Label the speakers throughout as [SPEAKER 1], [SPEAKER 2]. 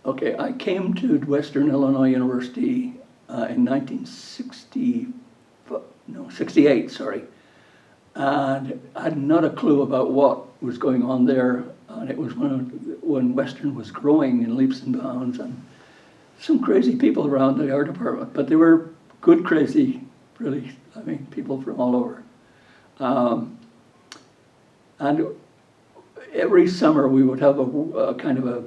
[SPEAKER 1] Okay, I came to Western Illinois University in 1968, sorry. And I had not a clue about what was going on there. And it was when Western was growing in leaps and bounds, and some crazy people around the art department, but they were good crazy, really. I mean, people from all over. And every summer we would have a kind of a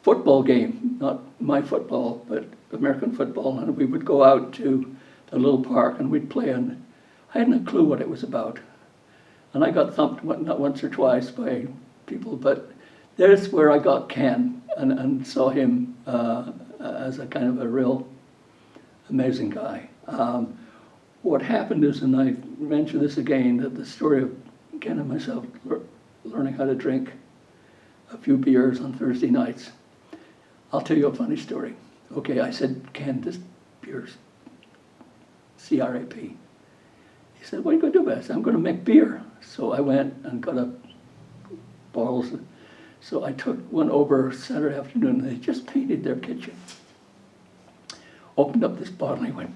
[SPEAKER 1] football game, not my football, but American football, and we would go out to the little park and we'd play, and I hadn't a clue what it was about. And I got thumped not once or twice by people, but there's where I got Ken and saw him as a kind of a real amazing guy. What happened is, and I mention this again, that the story of Ken and myself learning how to drink a few beers on Thursday nights. I'll tell you a funny story. Okay, I said, Ken, this beer's C-R-A-P. He said, what are you going to do about it? I said, I'm going to make beer. So I went and got a bottles. So I took one over Saturday afternoon, and they just painted their kitchen. Opened up this bottle, and he went,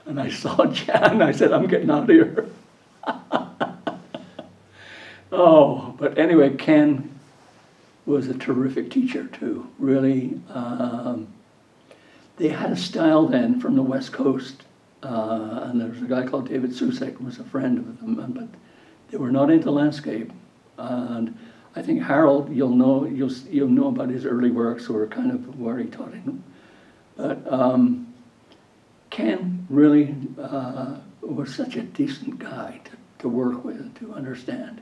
[SPEAKER 1] and I saw Jan. I said, I'm getting out of here. Oh, but anyway, Ken was a terrific teacher too, really. They had a style then from the West Coast, and there was a guy called David Susek who was a friend of them, but they were not into landscape. And I think Harold, you'll know about his early works, or kind of where he taught him. But Ken really was such a decent guy to work with, to understand.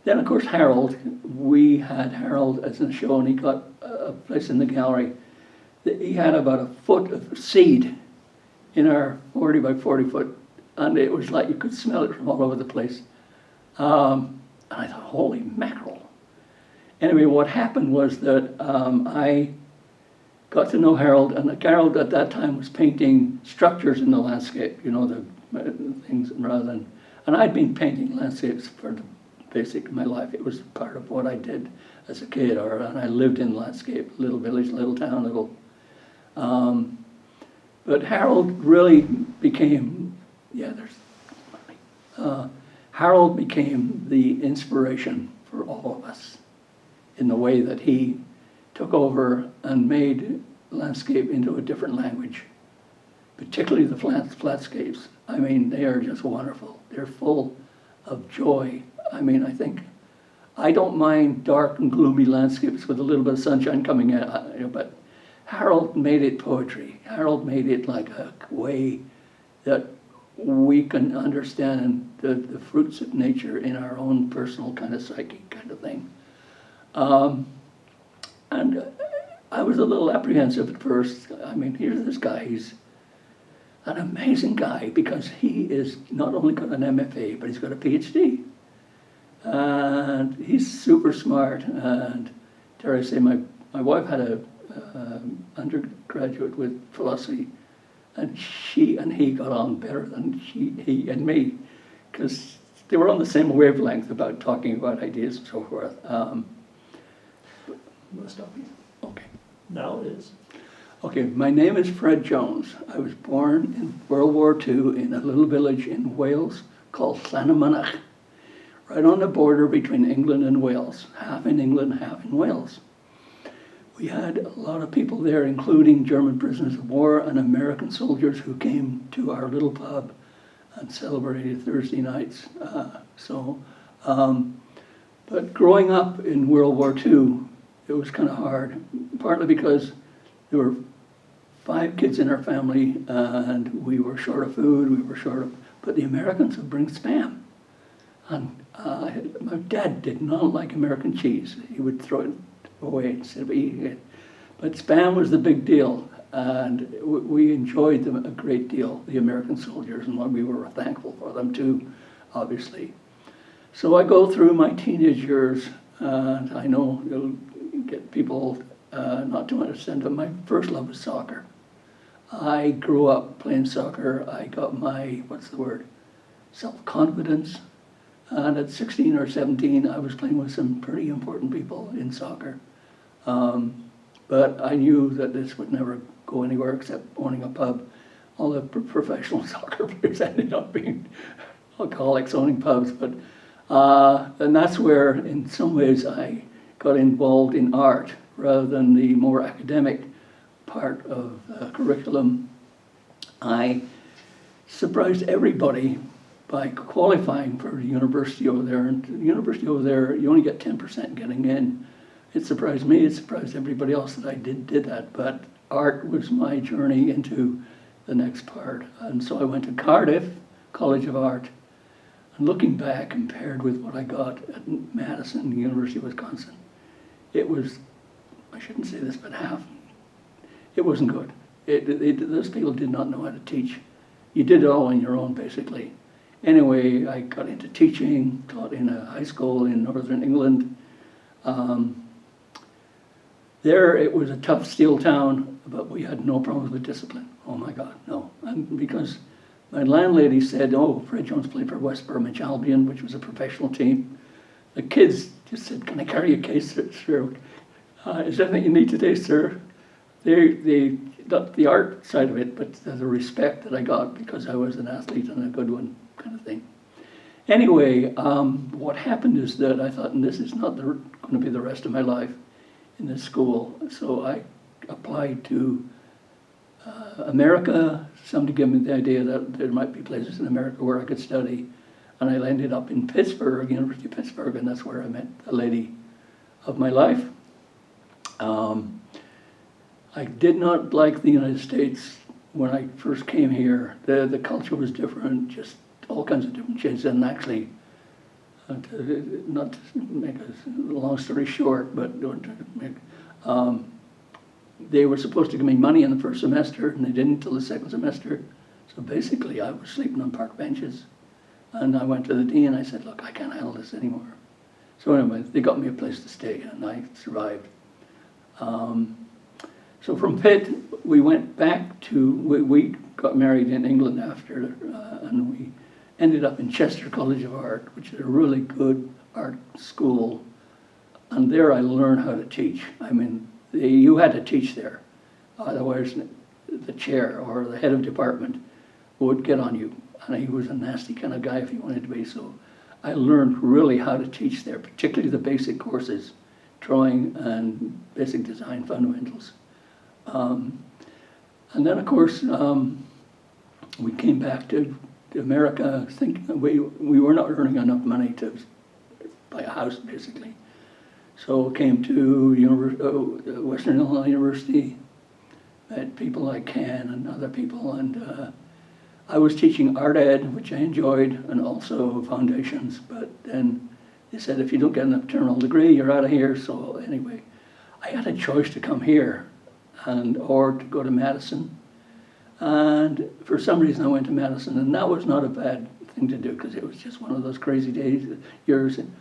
[SPEAKER 1] Then, of course, Harold, we had Harold as a show, and he got a place in the gallery. He had about a foot of seed in our 40 by 40 foot, and it was like you could smell it from all over the place. And I thought, holy mackerel. Anyway, what happened was that I got to know Harold, and Harold at that time was painting structures in the landscape, you know, the things rather than, and I'd been painting landscapes for the basic of my life. It was part of what I did as a kid, and I lived in landscape, little village, little town, little. But Harold really became, Harold became the inspiration for all of us in the way that he took over and made landscape into a different language, particularly the flatscapes. I mean, they are just wonderful. They're full of joy. I mean, I don't mind dark and gloomy landscapes with a little bit of sunshine coming in, but Harold made it poetry. Harold made it like a way that we can understand the fruits of nature in our own personal kind of psychic kind of thing. And I was a little apprehensive at first. I mean, here's this guy, he's an amazing guy because he is not only got an MFA, but he's got a PhD. And he's super smart, and dare I say, my wife had a undergraduate with philosophy, and she and he got on better than he and me, because they were on the same wavelength about talking about ideas and so forth.
[SPEAKER 2] I'm going to stop you.
[SPEAKER 1] Okay.
[SPEAKER 2] Now it is.
[SPEAKER 1] Okay, my name is Fred Jones. I was born in World War II in a little village in Wales called Llanymynech, right on the border between England and Wales, half in England, half in Wales. We had a lot of people there, including German prisoners of war and American soldiers who came to our little pub and celebrated Thursday nights. But growing up in World War II, it was kind of hard, partly because there were 5 kids in our family and we were short of food, but the Americans would bring Spam. And my dad did not like American cheese. He would throw it away instead of eating it. But Spam was the big deal, and we enjoyed them a great deal, the American soldiers, and we were thankful for them too, obviously. So I go through my teenage years, and I know you'll get people not to understand, but my first love was soccer. I grew up playing soccer. I got my, self-confidence. And at 16 or 17, I was playing with some pretty important people in soccer. But I knew that this would never go anywhere except owning a pub. All the professional soccer players ended up being alcoholics owning pubs. But and that's where, in some ways, I got involved in art rather than the more academic part of the curriculum. I surprised everybody by qualifying for the university over there. And the university over there, you only get 10% getting in. It surprised me, it surprised everybody else that I did that, but art was my journey into the next part. And so I went to Cardiff College of Art, and looking back, compared with what I got at Madison, University of Wisconsin, it was, I shouldn't say this, but half. It wasn't good. Those people did not know how to teach. You did it all on your own, basically. Anyway, I got into teaching, taught in a high school in northern England. There it was a tough steel town, but we had no problems with discipline. Oh my God, no. And because my landlady said, oh, Fred Jones played for West Bromwich Albion, which was a professional team. The kids just said, can I carry a case, sir? Is there anything you need today, sir? They got the art side of it, but the respect that I got because I was an athlete and a good one kind of thing. Anyway, what happened is that I thought, and this is not going to be the rest of my life in this school, so I applied to America. Somebody gave me the idea that there might be places in America where I could study, and I ended up in Pittsburgh, University of Pittsburgh, and that's where I met the lady of my life. I did not like the United States when I first came here. The culture was different, just all kinds of different changes. And actually, not to make a long story short, but they were supposed to give me money in the first semester, and they didn't until the second semester. So basically, I was sleeping on park benches. And I went to the dean, and I said, look, I can't handle this anymore. So anyway, they got me a place to stay, and I survived. So from Pitt, we went back to, we got married in England after, and we ended up in Chester College of Art, which is a really good art school. And there I learned how to teach. I mean, you had to teach there. Otherwise, the chair or the head of department would get on you. And he was a nasty kind of guy if he wanted to be. So I learned really how to teach there, particularly the basic courses, drawing and basic design fundamentals. And then, of course, we came back to America. We were not earning enough money to buy a house, basically. So came to Western Illinois University, met people like Ken and other people, and I was teaching art ed, which I enjoyed, and also foundations. But then they said, if you don't get an terminal degree, you're out of here. So anyway, I had a choice to come here or to go to Madison. And for some reason I went to Madison, and that was not a bad thing to do because it was just one of those crazy years in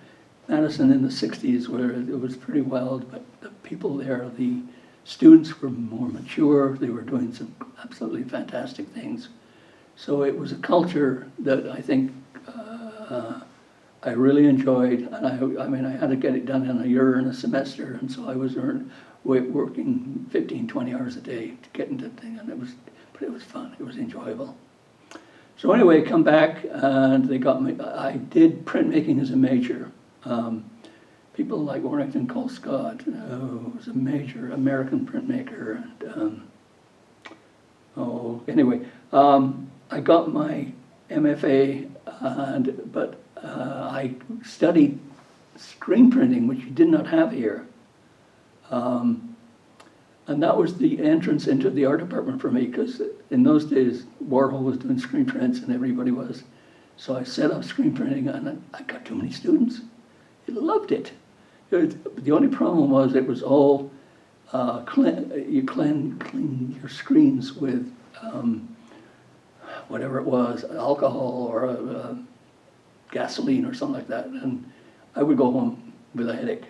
[SPEAKER 1] Madison in the 60s where it was pretty wild, but the people there, the students were more mature, they were doing some absolutely fantastic things. So it was a culture that I think I really enjoyed, and I had to get it done in a year and a semester, and so I was working 15, 20 hours a day to get into the thing, and it was fun, it was enjoyable. So anyway, come back, and they got me, I did printmaking as a major. People like Warrington Colescott was a major American printmaker, and anyway, I got my MFA, but I studied screen printing, which you did not have here. And that was the entrance into the art department for me, because in those days, Warhol was doing screen prints and everybody was. So I set up screen printing, and I got too many students. They loved it. The only problem was it was all, you clean your screens with whatever it was, alcohol or gasoline or something like that. And I would go home with a headache.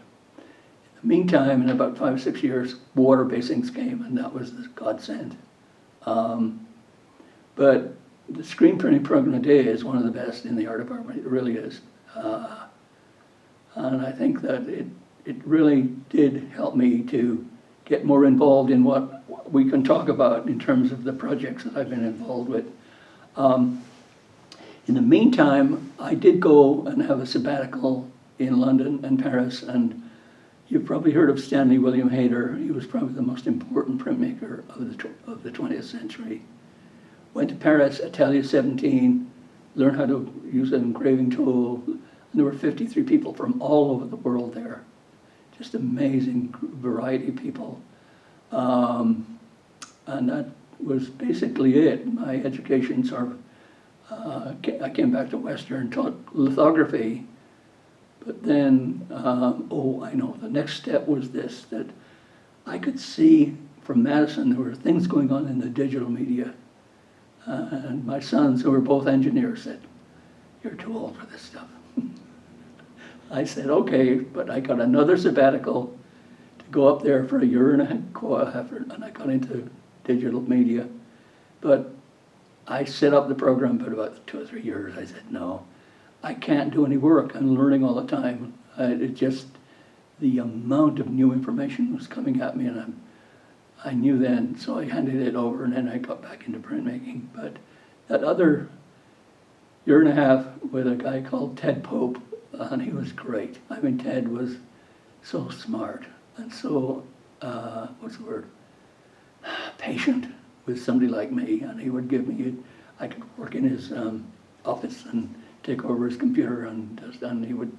[SPEAKER 1] Meantime, in about 5 or 6 years, water basins came, and that was the godsend. But the screen printing program today is one of the best in the art department. It really is. And I think that it really did help me to get more involved in what we can talk about in terms of the projects that I've been involved with. In the meantime, I did go and have a sabbatical in London and Paris, and you've probably heard of Stanley William Hayter. He was probably the most important printmaker of the 20th century. Went to Paris, Atelier 17, learned how to use an engraving tool, and there were 53 people from all over the world there. Just amazing variety of people. And that was basically it. My education sort of, I came back to Western, taught lithography, but then, I know, the next step was this, that I could see from Madison there were things going on in the digital media. And my sons, who were both engineers, said, "You're too old for this stuff." I said, okay, but I got another sabbatical to go up there for a year and a half, and I got into digital media. But I set up the program for about 2 or 3 years. I said, no, I can't do any work. I'm learning all the time. It just, the amount of new information was coming at me, and I knew then, so I handed it over, and then I got back into printmaking. But that other year and a half with a guy called Ted Pope, and he was great. I mean, Ted was so smart and so, patient with somebody like me, and he would give me, I could work in his office and take over his computer, and he would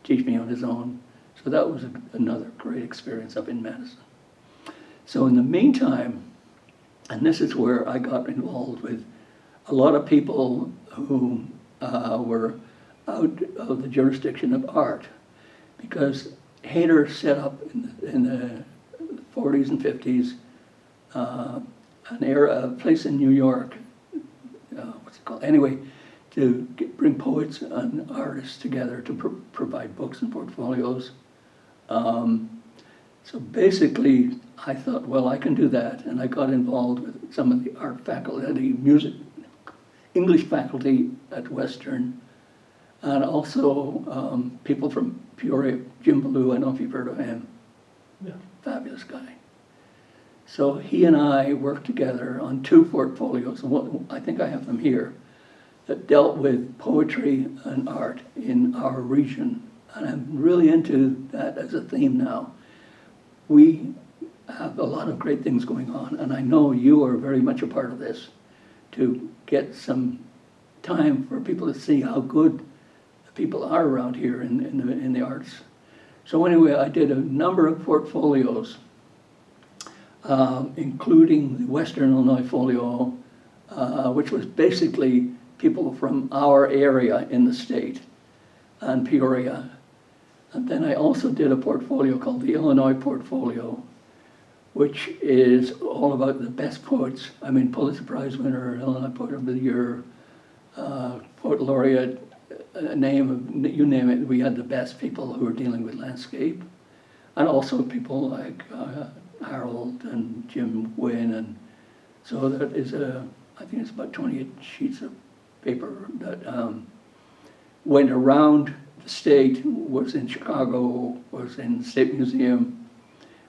[SPEAKER 1] teach me on his own. So that was another great experience up in Madison. So in the meantime, and this is where I got involved with a lot of people who were out of the jurisdiction of art, because Hayter set up in the 40s and 50s a place in New York, what's it called? Anyway, to bring poets and artists together to provide books and portfolios. So basically, I thought, well, I can do that, and I got involved with some of the art faculty, music, English faculty at Western, and also people from Peoria, Jim Ballou, I don't know if you've heard of him.
[SPEAKER 2] Yeah.
[SPEAKER 1] Fabulous guy. So he and I worked together on 2 portfolios, and I think I have them here, that dealt with poetry and art in our region. And I'm really into that as a theme now. We have a lot of great things going on, and I know you are very much a part of this, to get some time for people to see how good people are around here in the arts. So anyway, I did a number of portfolios, including the Western Illinois Folio, which was basically people from our area in the state, and Peoria. And then I also did a portfolio called the Illinois Portfolio, which is all about the best poets. I mean, Pulitzer Prize winner, Illinois Poet of the Year, Poet Laureate, you name it. We had the best people who were dealing with landscape, and also people like Harold and Jim Wynn. And so that is I think it's about 28 sheets of paper that went around the state, was in Chicago, was in the State Museum,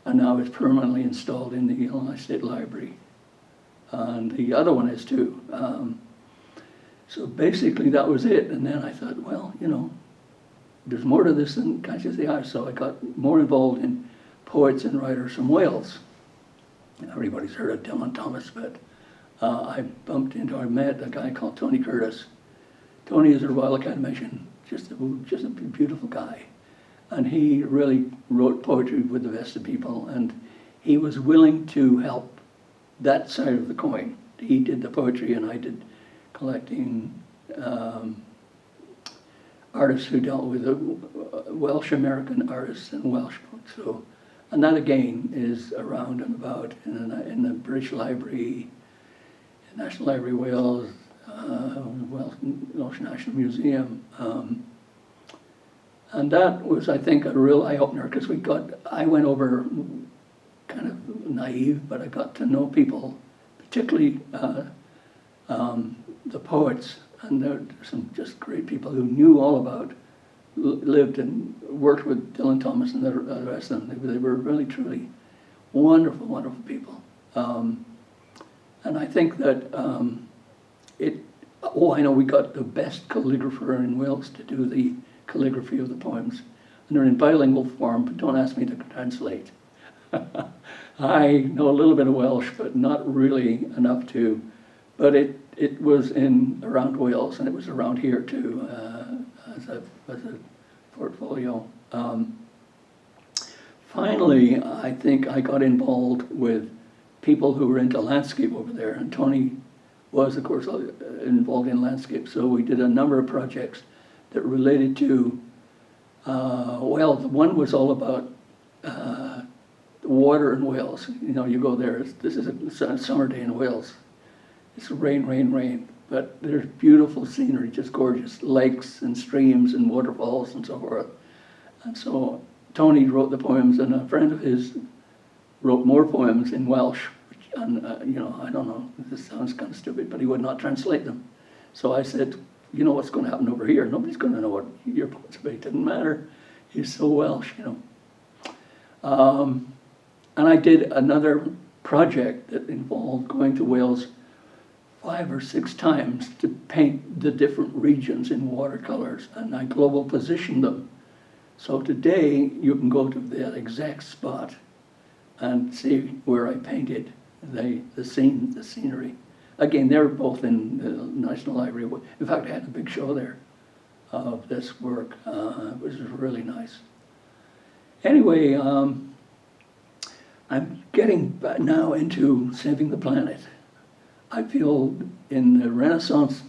[SPEAKER 1] and now is permanently installed in the Illinois State Library. And the other one is too. So basically that was it. And then I thought, well, you know, there's more to this than catches the eye. So I got more involved in poets and writers from Wales. Everybody's heard of Dylan Thomas, but I met a guy called Tony Curtis. Tony is a Royal Academician, just a beautiful guy. And he really wrote poetry with the best of people, and he was willing to help that side of the coin. He did the poetry, and I did collecting artists who dealt with Welsh American artists and Welsh poets. So, and that again is around and about in the British Library, National Library of Wales, Welsh National Museum. And that was, I think, a real eye-opener, because I went over kind of naive, but I got to know people, particularly the poets, and there were some just great people who knew all about, lived and worked with Dylan Thomas and the rest of them. They were really, truly wonderful, wonderful people. And I think that I know we got the best calligrapher in Wales to do the calligraphy of the poems. And they're in bilingual form, but don't ask me to translate. I know a little bit of Welsh, but not really enough to. But it was in around Wales, and it was around here too, as a portfolio. Finally, I think I got involved with people who were into landscape over there, and Tony was, of course, involved in landscape. So we did a number of projects that related to, well, the one was all about water in Wales. You know, you go there, this is a summer day in Wales. It's rain, rain, rain, but there's beautiful scenery, just gorgeous lakes and streams and waterfalls and so forth. And so Tony wrote the poems, and a friend of his wrote more poems in Welsh, and you know, I don't know, this sounds kind of stupid, but he would not translate them. So I said, you know what's going to happen over here? Nobody's going to know what your poet's about. It didn't matter. He's so Welsh, you know. And I did another project that involved going to Wales 5 or 6 times to paint the different regions in watercolors, and I global positioned them. So today you can go to that exact spot and see where I painted the scenery. Again, they're both in the National Library. In fact, I had a big show there of this work, which was really nice. Anyway, I'm getting now into saving the planet. I feel in the Renaissance,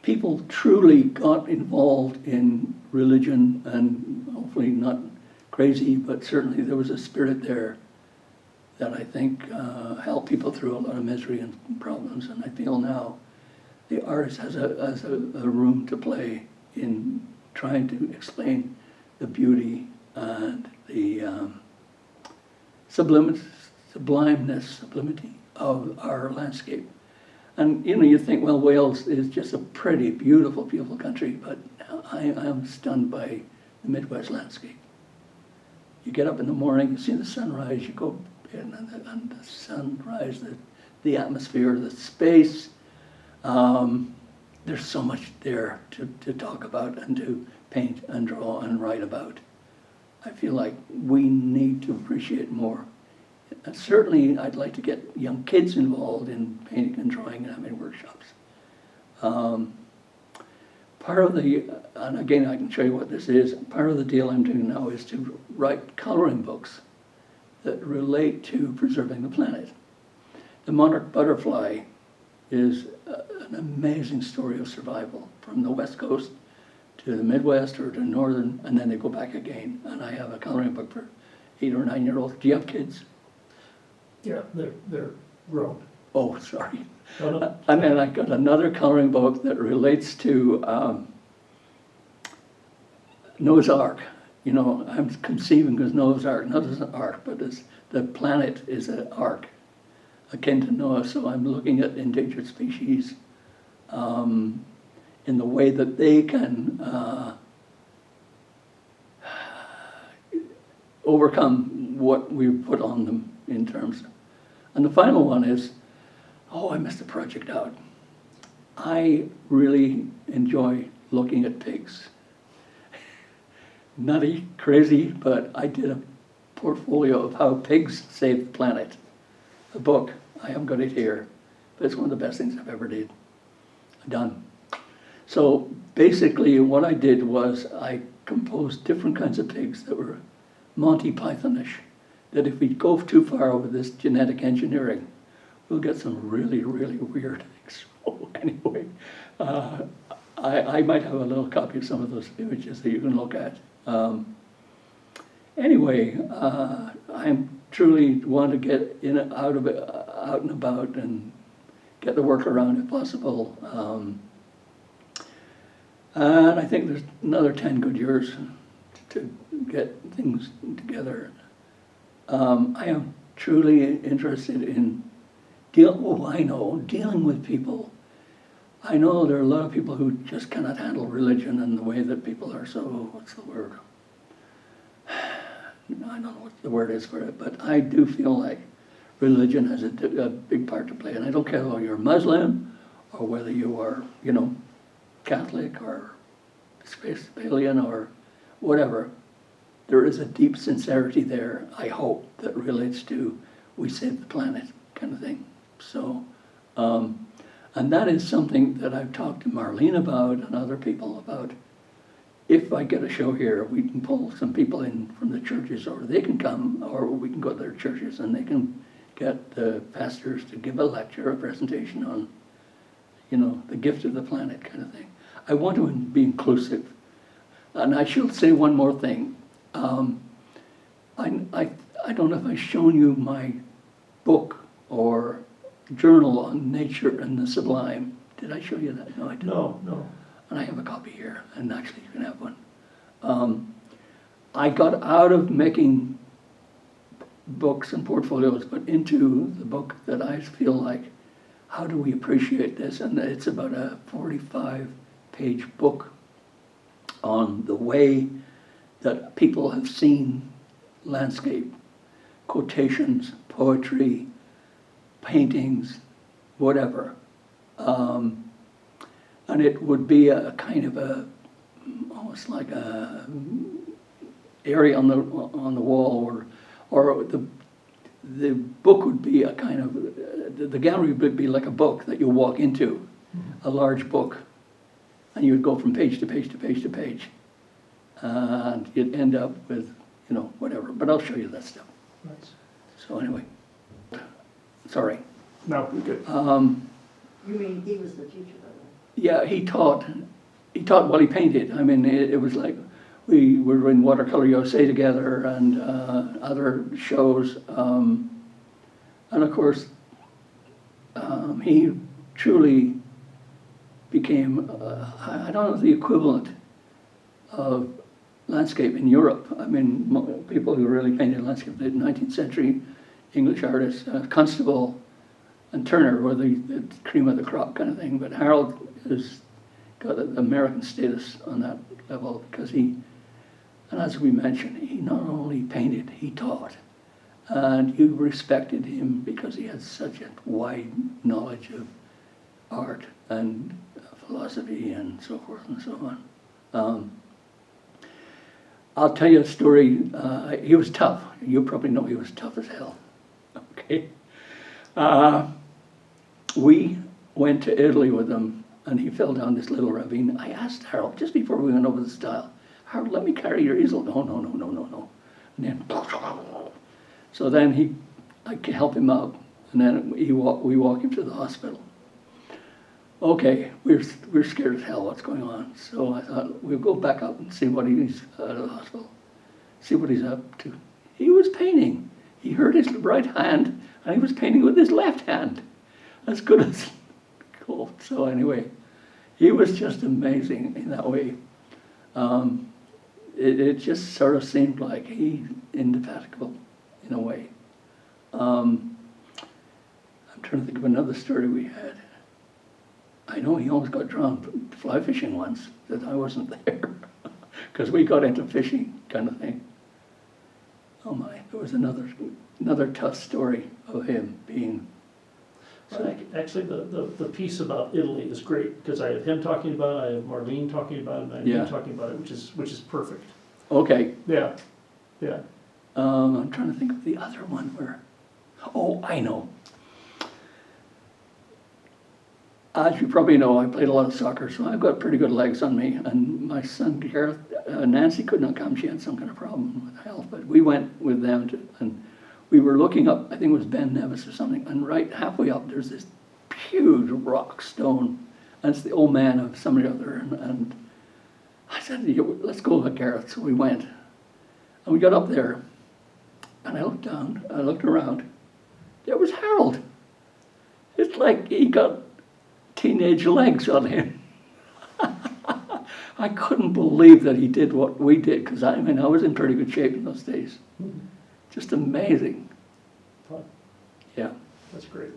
[SPEAKER 1] people truly got involved in religion, and hopefully not crazy, but certainly there was a spirit there that I think helped people through a lot of misery and problems. And I feel now the artist has a room to play in trying to explain the beauty and the sublimity of our landscape. And you know, you think, well, Wales is just a pretty, beautiful, beautiful country, but I am stunned by the Midwest landscape. You get up in the morning, you see the sunrise, you go in, and the sunrise, the atmosphere, the space. There's so much there to talk about and to paint and draw and write about. I feel like we need to appreciate more. And certainly, I'd like to get young kids involved in painting and drawing and having workshops. Part of the, and again, I can show you what this is, part of the deal I'm doing now is to write coloring books that relate to preserving the planet. The monarch butterfly is an amazing story of survival from the West Coast to the Midwest or to Northern, and then they go back again. And I have a coloring book for 8 or 9-year-olds. Do you have kids?
[SPEAKER 2] Yeah, they're grown.
[SPEAKER 1] Oh, sorry.
[SPEAKER 2] No.
[SPEAKER 1] And then I got another coloring book that relates to Noah's Ark. You know, I'm conceiving as Noah's Ark, not as an ark, but as the planet is an ark, akin to Noah. So I'm looking at endangered species in the way that they can overcome what we put on them in terms of. And the final one is, oh, I missed a project out. I really enjoy looking at pigs. Nutty, crazy, but I did a portfolio of how pigs save the planet. A book. I haven't got it here, but it's one of the best things I've ever done. So basically what I did was I composed different kinds of pigs that were Monty Pythonish, that if we go too far over this genetic engineering, we'll get some really, really weird things. So anyway, I might have a little copy of some of those images that you can look at. Anyway, I truly want to get out and about and get the work around if possible. And I think there's another 10 good years to get things together. I am truly interested in dealing with people. I know there are a lot of people who just cannot handle religion and the way that people are so, what's the word? I don't know what the word is for it, but I do feel like religion has a big part to play. And I don't care whether you're Muslim or whether you are, Catholic or Episcopalian or whatever. There is a deep sincerity there, I hope, that relates to we save the planet kind of thing. So, and that is something that I've talked to Marlene about and other people about. If I get a show here, we can pull some people in from the churches, or they can come, or we can go to their churches and they can get the pastors to give a lecture, a presentation on, the gift of the planet kind of thing. I want to be inclusive. And I should say one more thing. I don't know if I've shown you my book or journal on nature and the sublime. Did I show you that? No, I didn't.
[SPEAKER 2] No.
[SPEAKER 1] And I have a copy here, and actually you can have one. I got out of making books and portfolios, but into the book that I feel like, how do we appreciate this? And it's about a 45-page book on the way that people have seen landscape, quotations, poetry, paintings, whatever. And it would be a kind of almost like a area on the wall, or the book would be a kind of, the gallery would be like a book that you walk into, a large book, and you would go from page to page to page to page, and you'd end up with, whatever. But I'll show you that stuff.
[SPEAKER 2] Nice.
[SPEAKER 1] So anyway, sorry.
[SPEAKER 2] No, we're good.
[SPEAKER 3] You mean he was the teacher, by the way?
[SPEAKER 1] Yeah, he taught while he painted. I mean, it was like we were in Watercolor USA together and other shows. And of course, he truly became, I don't know, the equivalent of landscape in Europe. I mean, people who really painted landscape, the 19th century English artists, Constable and Turner were the cream of the crop kind of thing. But Harold has got an American status on that level because and as we mentioned, he not only painted, he taught. And you respected him because he had such a wide knowledge of art and philosophy and so forth and so on. I'll tell you a story. He was tough. You probably know he was tough as hell. Okay. We went to Italy with him, and he fell down this little ravine. I asked Harold, just before we went over the style, Harold, let me carry your easel. No. And then, so then I could help him out, and then we walk him to the hospital. Okay, we're scared as hell what's going on. So I thought, we'll go back up and see what he's out of the hospital, see what he's up to. He was painting. He hurt his right hand, and he was painting with his left hand. As good as cool. So anyway, he was just amazing in that way. It just sort of seemed like he's indefatigable in a way. I'm trying to think of another story we had. I know he almost got drowned fly fishing once, that I wasn't there, because we got into fishing kind of thing. Oh my, there was another tough story of him being.
[SPEAKER 2] So actually, the piece about Italy is great because I have him talking about it, I have Marlene talking about it, and I have you talking about it, which is perfect.
[SPEAKER 1] Okay.
[SPEAKER 2] Yeah.
[SPEAKER 1] I'm trying to think of the other one where. Oh, I know. As you probably know, I played a lot of soccer, so I've got pretty good legs on me. And my son Gareth, Nancy could not come; she had some kind of problem with health. But we went with them and we were looking up, I think it was Ben Nevis or something, and right halfway up there's this huge rock stone, and it's the old man of somebody other, and I said, let's go with Gareth. So we went, and we got up there, and I looked down, I looked around, there was Harold. It's like he got teenage legs on him. I couldn't believe that he did what we did, because I mean, I was in pretty good shape in those days.
[SPEAKER 2] Mhm.
[SPEAKER 1] Just amazing.
[SPEAKER 2] Fun.
[SPEAKER 1] Yeah.
[SPEAKER 2] That's great.